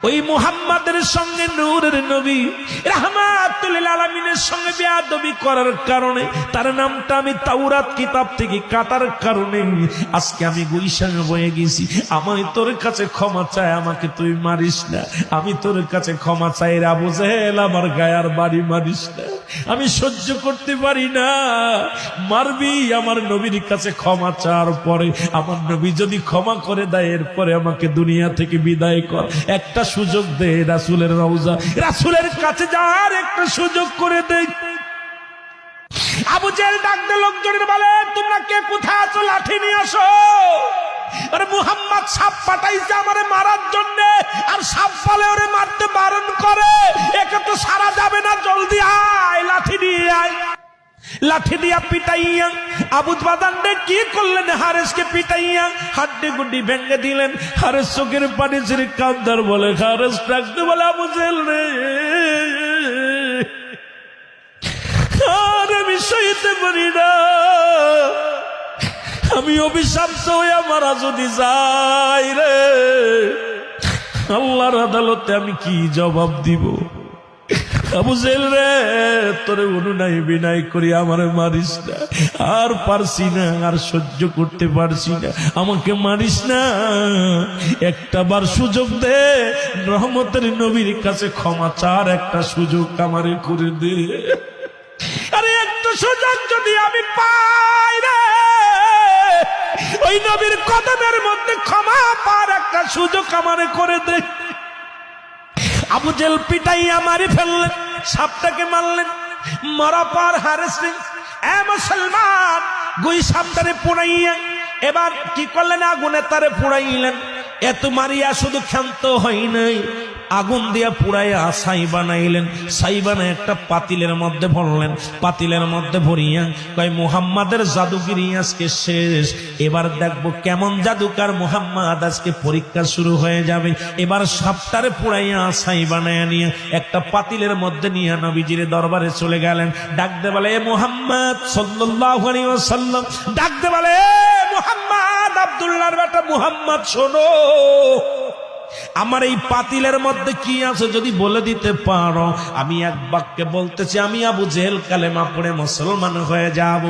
ওই মুহাম্মাদের সঙ্গে নূরের নবী রাহমাতুল লিল আলামিনের সঙ্গে বেয়াদবি করার কারণে তার নামটা আমি তাওরাত কিতাব থেকে কাটার কারণে আজকে আমি গুলশান বয়ে গেছি। আমি তোর কাছে ক্ষমা চাই, আমাকে তুই মারিস না। আমি তোর কাছে ক্ষমা চাই রে আবু জেহেল, আমার গায়ার বাড়ি মারিস না। আমি সহ্য করতে পারি না। মারবি, আমার নবীর কাছে ক্ষমা চাওয়ার পরে আমার নবী যদি ক্ষমা করে দেয় এরপরে আমাকে দুনিয়া থেকে বিদায় কর। একটা সুযোগ দে, রাসূলের রওজা রাসূলের কাছে যাওয়ার একটা সুযোগ করে দে। আবু জেহেল ডাক দিয়ে লোকজনের বলে, তোমরা কে কোথায় আছো, লাঠি নিয়ে আসো। আরে মুহাম্মদ সাপ পাঠাইছে আমারে মারার জন্য, আর সাপ পালে ওরে মারতে বারণ করে। একে তো সারা যাবে না, জলদি আয়, লাঠি নিয়ে আয়। লাঠি দিয়া পিটাইয়া আবু বাদানরে কি করলেন, হারেসকে পিটাইয়া হাড্ডি গুড্ডি ভেঙে দিলেন। হারেস চোখের পানি ছেড়ে কান্দার বলে, হারেস ডাকতে বলে, আবু জেহেল রে, আর আমি সইতে পারি না। আমি অভিশপ্ত হয়ে মারা যদি যাই রে, আল্লাহর আদালতে আমি কি জবাব দিব? আবু জেহেল রে, তোরে অনুনয় বিনয় করি আমারে মারিস না, আর পারছি না, আর সহ্য করতে পারছি না, আমাকে মারিস না। একটা বার সুযোগ দে, রহমতের নবীর কাছে ক্ষমা চার একটা সুযোগ আমারে করে দে। আরে একটা সুযোগ যদি আমি পাই রে, ওই নবীর কদমের মধ্যে ক্ষমা পার একটা সুযোগ আমারে করে দে। আবু জেহেল পিটাইয়া মারি ফেললেন, সাপটাকে মারলেন। মারা পার হারেস এ মুসলমান, গুই সাপটারে পোড়াইয়া এবার কি করলেন, আগুনে তারে পোড়াইলেন। এত মারিয়া শুধু ক্ষান্ত হয় নাই, আগুন দিয়া পুড়াইয়া ছাই বানাইলেন। ছাই বানায় একটা পাতিলের মধ্যে ভরলেন। পাতিলের মধ্যে ভরিয়া কয়, মুহাম্মাদের জাদুগিরি আজকে শেষ। এবার দেখবো কেমন জাদুকার মুহাম্মদ, আজকে পরীক্ষা শুরু হয়ে যাবে। এবার সাপটারে পুড়াইয়া ছাই বানাইয়া নিয়ে একটা পাতিলের মধ্যে নিয়ে নবীজির দরবারে চলে গেলেন। ডাকতে বলে, এ মুহাম্মদ সাল্লাল্লাহু আলাইহি ওয়াসাল্লাম, ডাকতে বলে, এ মুহাম্মদ, আব্দুল্লাহর বেটা মুহাম্মদ, শোনো, আমার এই পাতিলের মধ্যে কি আছে যদি বলে দিতে পারো। আমি এক বাক্যে বলতেছি, আমি আবু জেহেল কালেমা পড়ে মুসলমান হয়ে যাব।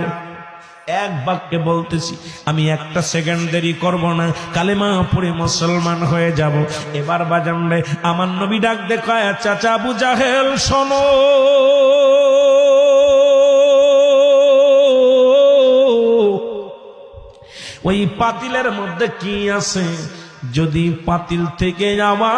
এক বাক্যে বলতেছি, আমি একটা সেকেন্ড দেরি করব না, কালেমা পড়ে মুসলমান হয়ে যাব। এবার বাজান রে, আমার নবী ডাক দেখায়, চাচা আবু জাহেল শোনো, ওই পাতিলের মধ্যে কি আছে যদি পাতিল থেকে যাওয়া